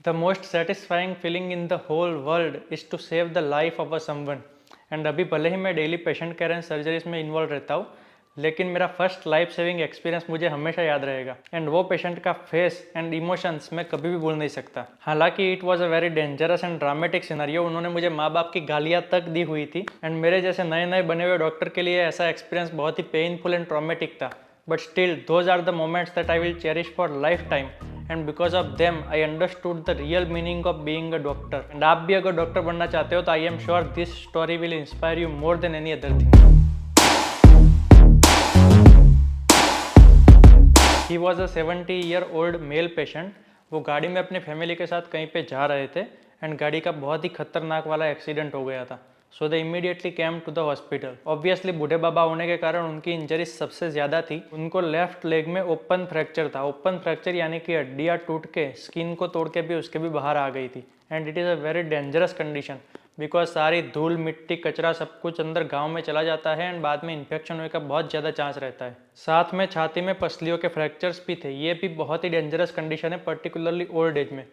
The most satisfying feeling in the whole world is to save the life of a someone. And अभी भले ही मैं daily patient care and surgeries में involve रहता हूँ, लेकिन मेरा फर्स्ट लाइफ सेविंग एक्सपीरियंस मुझे हमेशा याद रहेगा। एंड वो पेशेंट का फेस एंड इमोशंस मैं कभी भी भूल नहीं सकता। हालांकि it was a very dangerous and dramatic scenario. उन्होंने मुझे माँ बाप की गालियाँ तक दी हुई थी। एंड मेरे जैसे नए नए बने हुए डॉक्टर के लिए ऐसा एक्सपीरियंस बहुत ही पेनफुल एंड ट्रॉमेटिक था। But still those are the moments that I will cherish for lifetime. And because of them I understood the real meaning of being a doctor. And आप भी अगर doctor बनना चाहते हो तो I am sure this story will inspire you more than any other thing. He was a 70-year-old male patient. वो गाड़ी में अपनी फैमिली के साथ कहीं पे जा रहे थे एंड गाड़ी का बहुत ही खतरनाक वाला एक्सीडेंट हो गया था। So they immediately came to the hospital. Obviously बूढ़े बाबा होने के कारण उनकी इंजरीज सबसे ज़्यादा थी। उनको लेफ्ट लेग में ओपन फ्रैक्चर था। ओपन फ्रैक्चर यानी कि हड्डियाँ टूट के स्किन को तोड़ के भी उसके भी बाहर आ गई थी। And it is a very dangerous condition because सारी धूल मिट्टी कचरा सब कुछ अंदर गाँव में चला जाता है एंड बाद में इन्फेक्शन होने का बहुत ज़्यादा चांस रहता है। साथ में छाती में पसलियों के फ्रैक्चर्स भी थे। ये भी बहुत ही डेंजरस कंडीशन है, पर्टिकुलरली ओल्ड एज में।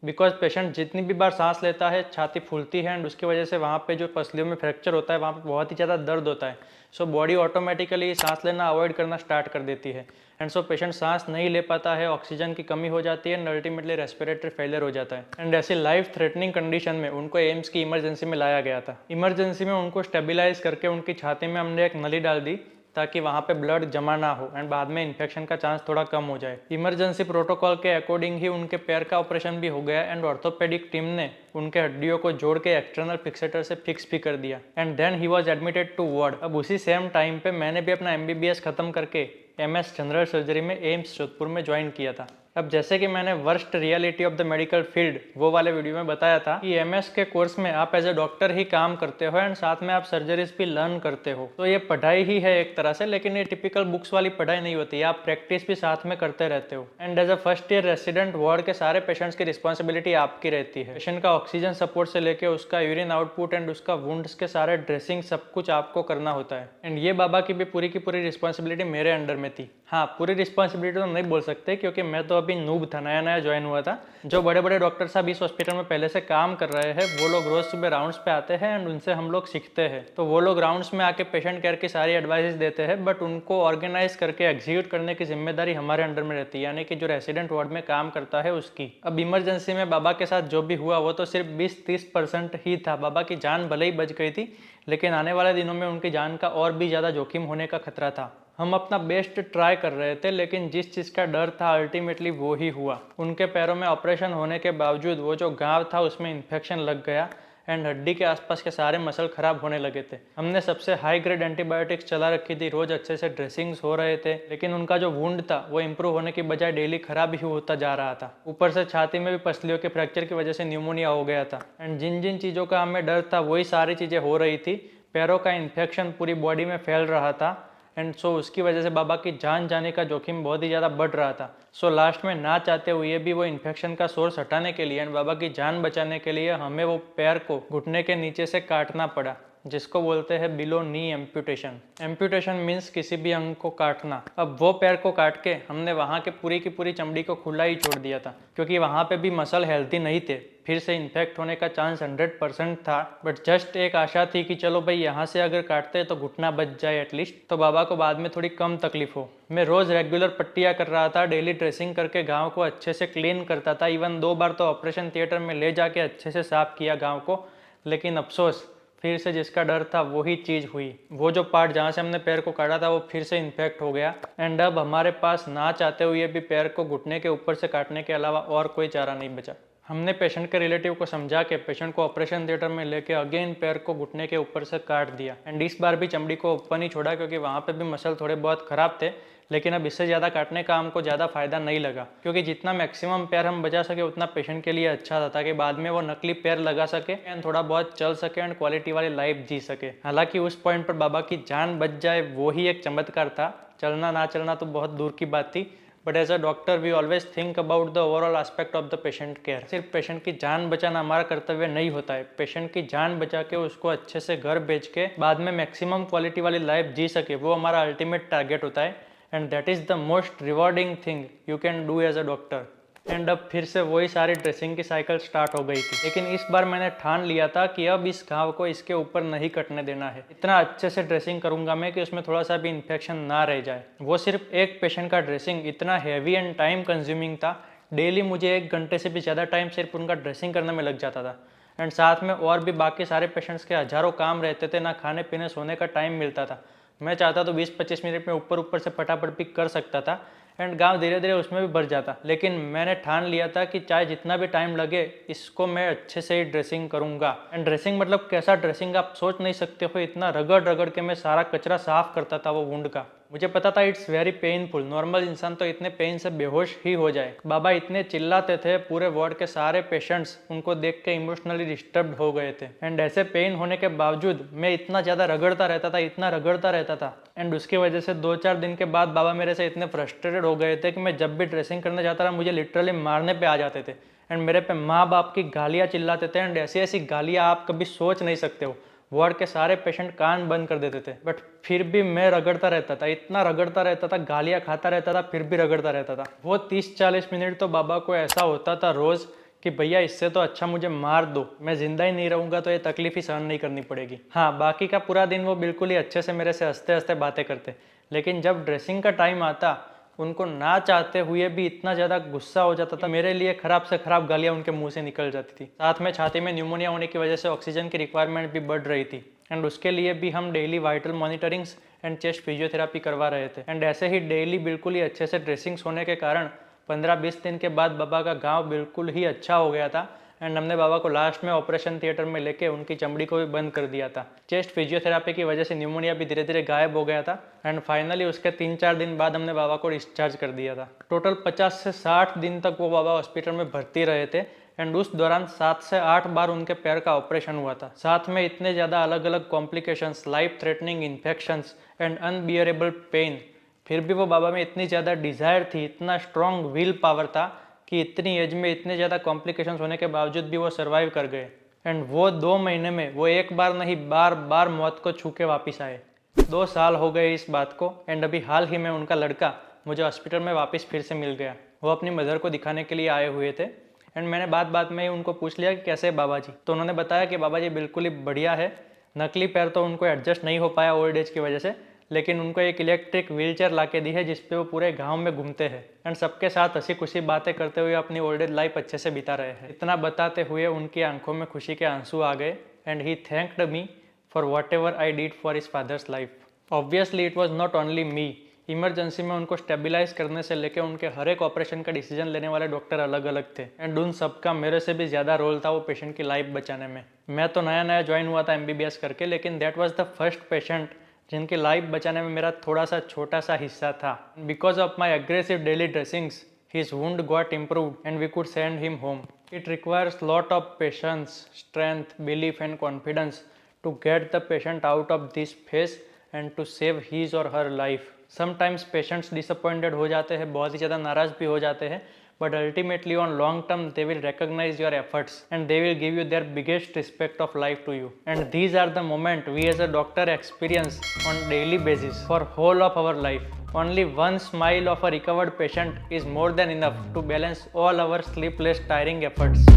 बिकॉज पेशेंट जितनी भी बार सांस लेता है छाती फूलती है एंड उसकी वजह से वहाँ पे जो पसलियों में फ्रैक्चर होता है वहाँ पे बहुत ही ज़्यादा दर्द होता है। सो बॉडी ऑटोमेटिकली सांस लेना अवॉइड करना स्टार्ट कर देती है एंड सो पेशेंट सांस नहीं ले पाता है, ऑक्सीजन की कमी हो जाती है एंड अल्टीमेटली रेस्पिरेटरी फेलियर हो जाता है। एंड ऐसी लाइफ थ्रेटनिंग कंडीशन में उनको एम्स की इमरजेंसी में लाया गया था। इमरजेंसी में उनको स्टेबिलाइज करके उनकी छाती में हमने एक नली डाल दी ताकि वहाँ पे ब्लड जमा ना हो एंड बाद में इन्फेक्शन का चांस थोड़ा कम हो जाए। इमरजेंसी प्रोटोकॉल के अकॉर्डिंग ही उनके पैर का ऑपरेशन भी हो गया एंड ऑर्थोपेडिक टीम ने उनके हड्डियों को जोड़ के एक्सटर्नल फिक्सेटर से फिक्स भी कर दिया and then he was admitted to ward. अब उसी सेम टाइम पे मैंने भी अपना MBBS खत्म करके MS जनरल सर्जरी में एम्स जोधपुर में ज्वाइन किया था। अब जैसे कि मैंने worst reality of the medical field वो वाले वीडियो में बताया था कि MS के कोर्स में आप एज ए डॉक्टर ही काम करते हो एंड साथ में आप सर्जरीज भी लर्न करते हो। तो ये पढ़ाई ही है एक तरह से, लेकिन ये टिपिकल बुक्स वाली पढ़ाई नहीं होती है, आप प्रैक्टिस भी साथ में करते रहते हो। And as a first year resident ward के सारे पेशेंट्स की रिस्पॉन्सिबिलिटी आपकी रहती है। पेशेंट का ऑक्सीजन सपोर्ट से लेके उसका यूरिन आउटपुट एंड उसका वुंड्स के सारे ड्रेसिंग सब कुछ आपको करना होता है। एंड ये बाबा की भी पूरी रिस्पॉन्सिबिलिटी मेरे अंडर में थी। हाँ, पूरी रिस्पॉन्सिबिलिटी तो नहीं बोल सकते क्योंकि मैं तो अभी नूब था, नया नया ज्वाइन हुआ था। जो बड़े बड़े डॉक्टर साहब इस हॉस्पिटल में पहले से काम कर रहे हैं वो लोग रोज सुबह राउंड्स पे आते हैं एंड उनसे हम लोग सीखते हैं। तो वो लोग राउंड्स में आके पेशेंट केयर की सारी एडवाइस देते हैं, बट उनको ऑर्गेनाइज करके एग्जीक्यूट करने की जिम्मेदारी हमारे अंडर में रहती है, यानी कि जो रेसिडेंट वार्ड में काम करता है उसकी। अब इमरजेंसी में बाबा के साथ जो भी हुआ वो तो सिर्फ 20-30% ही था। बाबा की जान भले ही बच गई थी, लेकिन आने वाले दिनों में उनकी जान का और भी ज़्यादा जोखिम होने का खतरा था। हम अपना बेस्ट ट्राई कर रहे थे, लेकिन जिस चीज़ का डर था अल्टीमेटली वो ही हुआ। उनके पैरों में ऑपरेशन होने के बावजूद वो जो घाव था उसमें इन्फेक्शन लग गया एंड हड्डी के आसपास के सारे मसल खराब होने लगे थे। हमने सबसे हाई ग्रेड एंटीबायोटिक्स चला रखी थी, रोज अच्छे से ड्रेसिंग्स हो रहे थे, लेकिन उनका जो वुंड था वो इम्प्रूव होने की बजाय डेली खराब ही होता जा रहा था। ऊपर से छाती में भी पसलियों के फ्रैक्चर की वजह से न्यूमोनिया हो गया था एंड जिन जिन चीज़ों का हमें डर था वही सारी चीज़ें हो रही थी। पैरों का इन्फेक्शन पूरी बॉडी में फैल रहा था एंड सो उसकी वजह से बाबा की जान जाने का जोखिम बहुत ही ज़्यादा बढ़ रहा था। सो लास्ट में ना चाहते हुए भी वो इन्फेक्शन का सोर्स हटाने के लिए एंड बाबा की जान बचाने के लिए हमें वो पैर को घुटने के नीचे से काटना पड़ा, जिसको बोलते हैं बिलो नी एम्प्यूटेशन। एम्प्यूटेशन मीन्स किसी भी अंग को काटना। अब वो पैर को काट के हमने वहाँ के पूरी की पूरी चमड़ी को खुला ही छोड़ दिया था क्योंकि वहाँ पे भी मसल हेल्थी नहीं थे, फिर से इन्फेक्ट होने का चांस 100% था। बट जस्ट एक आशा थी कि चलो भाई यहाँ से अगर काटते तो घुटना बच जाए एटलीस्ट, तो बाबा को बाद में थोड़ी कम तकलीफ हो। मैं रोज़ रेगुलर पट्टियाँ कर रहा था, डेली ड्रेसिंग करके गाँव को अच्छे से क्लीन करता था। इवन 2 बार तो ऑपरेशन थिएटर में ले जाके अच्छे से साफ किया गाँव को, लेकिन अफसोस फिर से जिसका डर था वही चीज़ हुई। वो जो पार्ट जहाँ से हमने पैर को काटा था वो फिर से इन्फेक्ट हो गया एंड अब हमारे पास ना चाहते हुए भी पैर को घुटने के ऊपर से काटने के अलावा और कोई चारा नहीं बचा। हमने पेशेंट के रिलेटिव को समझा के पेशेंट को ऑपरेशन थिएटर में लेके अगेन पैर को घुटने के ऊपर से काट दिया एंड इस बार भी चमड़ी को ओपन ही छोड़ा क्योंकि वहाँ पे भी मसल थोड़े बहुत ख़राब थे। लेकिन अब इससे ज़्यादा काटने का हमको ज़्यादा फायदा नहीं लगा क्योंकि जितना मैक्सिमम पैर हम बचा सके उतना पेशेंट के लिए अच्छा था, ताकि बाद में वो नकली पैर लगा सके एंड थोड़ा बहुत चल सके एंड क्वालिटी वाली लाइफ जी सके। हालांकि उस पॉइंट पर बाबा की जान बच जाए वो ही एक चमत्कार था, चलना ना चलना तो बहुत दूर की बात थी। But as a doctor we always think about the overall aspect of the patient care. सिर्फ पेशेंट की जान बचाना हमारा कर्तव्य नहीं होता है, पेशेंट की जान बचा के उसको अच्छे से घर भेज के बाद में मैक्सिमम क्वालिटी वाली लाइफ जी सके वो हमारा अल्टीमेट टारगेट होता है and that is the most rewarding thing you can do as a doctor. And अब फिर से वही सारी ड्रेसिंग की साइकिल स्टार्ट हो गई थी। लेकिन इस बार मैंने ठान लिया था कि अब इस घाव को इसके ऊपर नहीं कटने देना है। इतना अच्छे से ड्रेसिंग करूंगा मैं कि उसमें थोड़ा सा भी इन्फेक्शन ना रह जाए। वो सिर्फ एक पेशेंट का ड्रेसिंग इतना हैवी एंड टाइम कंज्यूमिंग था। डेली मुझे 1 घंटे से भी ज़्यादा टाइम सिर्फ उनका ड्रेसिंग करने में लग जाता था। एंड साथ में और भी बाकी सारे पेशेंट्स के हज़ारों काम रहते थे, ना खाने पीने सोने का टाइम मिलता था। मैं चाहता तो 20-25 मिनट में ऊपर से फटाफट भी कर सकता था एंड गांव धीरे धीरे उसमें भी बढ़ जाता। लेकिन मैंने ठान लिया था कि चाहे जितना भी टाइम लगे इसको मैं अच्छे से ही ड्रेसिंग करूंगा। एंड ड्रेसिंग मतलब कैसा ड्रेसिंग आप सोच नहीं सकते हो। इतना रगड़ रगड़ के मैं सारा कचरा साफ करता था वो वुंड का। मुझे पता था इट्स वेरी पेनफुल, नॉर्मल इंसान तो इतने पेन से बेहोश ही हो जाए। बाबा इतने चिल्लाते थे, पूरे वार्ड के सारे पेशेंट्स उनको देख के इमोशनली डिस्टर्ब हो गए थे। एंड ऐसे पेन होने के बावजूद मैं इतना ज़्यादा रगड़ता रहता था, इतना रगड़ता रहता था। एंड उसकी वजह से 2-4 दिन के बाद बाबा मेरे से इतने फ्रस्ट्रेटेड हो गए थे कि मैं जब भी ड्रेसिंग करने जाता था मुझे लिटरली मारने पे आ जाते थे। एंड मेरे पे माँ बाप की गालियाँ चिल्लाते थे। एंड ऐसी ऐसी गालियाँ आप कभी सोच नहीं सकते हो। वार्ड के सारे पेशेंट कान बंद कर देते थे, बट फिर भी मैं रगड़ता रहता था, इतना रगड़ता रहता था, गालियाँ खाता रहता था, फिर भी रगड़ता रहता था। वो 30-40 मिनट तो बाबा को ऐसा होता था रोज़ कि भैया इससे तो अच्छा मुझे मार दो, मैं जिंदा ही नहीं रहूँगा तो ये तकलीफ ही सहन नहीं करनी पड़ेगी। हाँ, बाकी का पूरा दिन वो बिल्कुल ही अच्छे से मेरे से हंसते हंसते बातें करते, लेकिन जब ड्रेसिंग का टाइम आता उनको ना चाहते हुए भी इतना ज़्यादा गुस्सा हो जाता था। मेरे लिए खराब से खराब गालियाँ उनके मुंह से निकल जाती थी। साथ में छाती में न्यूमोनिया होने की वजह से ऑक्सीजन की रिक्वायरमेंट भी बढ़ रही थी। एंड उसके लिए भी हम daily vital monitorings and chest physiotherapy करवा रहे थे। एंड ऐसे ही डेली बिल्कुल ही अच्छे से ड्रेसिंग्स होने के कारण 15-20 दिन के बाद बाबा का घाव बिल्कुल ही अच्छा हो गया था। एंड हमने बाबा को लास्ट में ऑपरेशन थिएटर में लेके उनकी चमड़ी को भी बंद कर दिया था। चेस्ट फिजियोथेरापी की वजह से न्यूमोनिया भी धीरे धीरे गायब हो गया था। एंड फाइनली उसके 3-4 दिन बाद हमने बाबा को डिस्चार्ज कर दिया था। टोटल 50 से 60 दिन तक वो बाबा हॉस्पिटल में भर्ती रहे थे। एंड उस दौरान 7 से 8 बार उनके पैर का ऑपरेशन हुआ था। साथ में इतने ज़्यादा अलग अलग complications, life threatening infections and unbearable pain, फिर भी वो बाबा में इतनी ज़्यादा डिज़ायर थी, इतना स्ट्रॉन्ग विल पावर था कि इतनी एज में इतने ज़्यादा कॉम्प्लिकेशंस होने के बावजूद भी वो सर्वाइव कर गए। एंड वो 2 महीने में वो एक बार नहीं बार बार मौत को छू के वापिस आए। 2 साल हो गए इस बात को। एंड अभी हाल ही में उनका लड़का मुझे हॉस्पिटल में वापस फिर से मिल गया। वो अपनी मदर को दिखाने के लिए आए हुए थे। एंड मैंने बात में ही उनको पूछ लिया कि कैसे है बाबा जी। तो उन्होंने बताया कि बाबा जी बिल्कुल ही बढ़िया है। नकली पैर तो उनको एडजस्ट नहीं हो पाया ओल्ड एज की वजह से, लेकिन उनको एक इलेक्ट्रिक व्हीलचेयर ला के दी है जिसपे वो पूरे गांव में घूमते हैं। एंड सबके साथ हंसी खुशी बातें करते हुए अपनी ओल्ड एज लाइफ अच्छे से बिता रहे हैं। इतना बताते हुए उनकी आंखों में खुशी के आंसू आ गए। And he thanked me for what ever I did for his father's life. Obviously it was not only me. Emergency में उनको स्टेबलाइज करने से लेकर उनके हर एक ऑपरेशन का डिसीजन लेने वाले डॉक्टर अलग अलग थे। एंड उन सबका मेरे से भी ज़्यादा रोल था वो पेशेंट की लाइफ बचाने में। मैं तो नया ज्वाइन हुआ था MBBS करके, लेकिन that was the first patient जिनकी लाइफ बचाने में मेरा थोड़ा सा छोटा सा हिस्सा था। Because of my aggressive daily dressings his wound got improved and we could send him home. It requires lot of patience, strength, belief and confidence to get the patient out of this phase and to save his or her life. Sometimes patients disappointed हो जाते हैं, बहुत ही ज़्यादा नाराज़ भी हो जाते हैं, but ultimately on long term they will recognize your efforts and they will give you their biggest respect of life to you. And these are the moment we as a doctor experience on daily basis for whole of our life. Only one smile of a recovered patient is more than enough to balance all our sleepless, tiring efforts.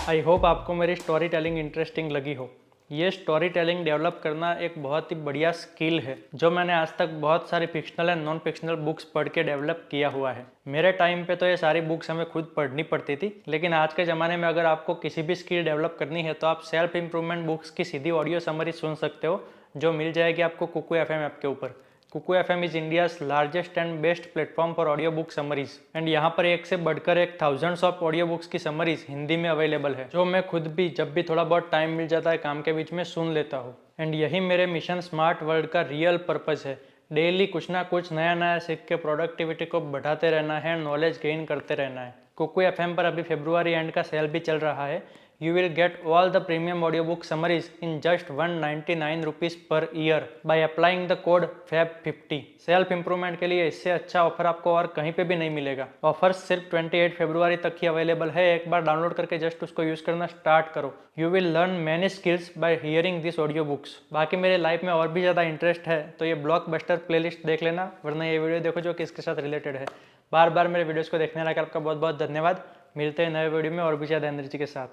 I hope आपको मेरी story telling interesting लगी हो। ये story telling develop करना एक बहुत ही बढ़िया skill है जो मैंने आज तक बहुत सारी fictional and non fictional books पढ़ के डेवलप किया हुआ है। मेरे टाइम पे तो ये सारी बुक्स हमें खुद पढ़नी पड़ती थी, लेकिन आज के ज़माने में अगर आपको किसी भी स्किल डेवलप करनी है तो आप सेल्फ इम्प्रूवमेंट बुक्स की सीधी ऑडियो समरी सुन सकते हो, जो मिल जाएगी आपको कुकू FM ऐप के ऊपर। Kuku FM is India's largest and best platform for audio book summaries. And यहाँ पर एक से बढ़कर एक थाउजेंड्स ऑफ ऑडियो बुक्स की समरीज हिंदी में अवेलेबल है, जो मैं खुद भी जब भी थोड़ा बहुत टाइम मिल जाता है काम के बीच में सुन लेता हूँ। एंड यही मेरे मिशन स्मार्ट वर्ल्ड का रियल पर्पज़ है। डेली कुछ ना कुछ नया सीख के प्रोडक्टिविटी को बढ़ाते रहना है, नॉलेज गेन करते रहना है। कुकू FM पर अभी फरवरी एंड का सेल भी चल रहा है। You will get all the premium audiobook summaries in just 199 rupees per year by applying the code FAB50। Self improvement के लिए इससे अच्छा ऑफर आपको और कहीं पे भी नहीं मिलेगा। ऑफर सिर्फ 28 फरवरी तक ही अवेलेबल है। एक बार डाउनलोड करके जस्ट उसको यूज करना स्टार्ट करो। You will learn many skills by hearing this audio books. बाकी मेरे लाइफ में और भी ज़्यादा इंटरेस्ट है तो ये ब्लॉकबस्टर प्लेलिस्ट देख लेना, वरना ये वीडियो देखो जो कि इसके साथ रिलेटेड है। बार बार मेरे वीडियोस को देखने लगा आपका बहुत बहुत धन्यवाद। मिलते हैं नए वीडियो में और भी ज़्यादा एनर्जी के साथ।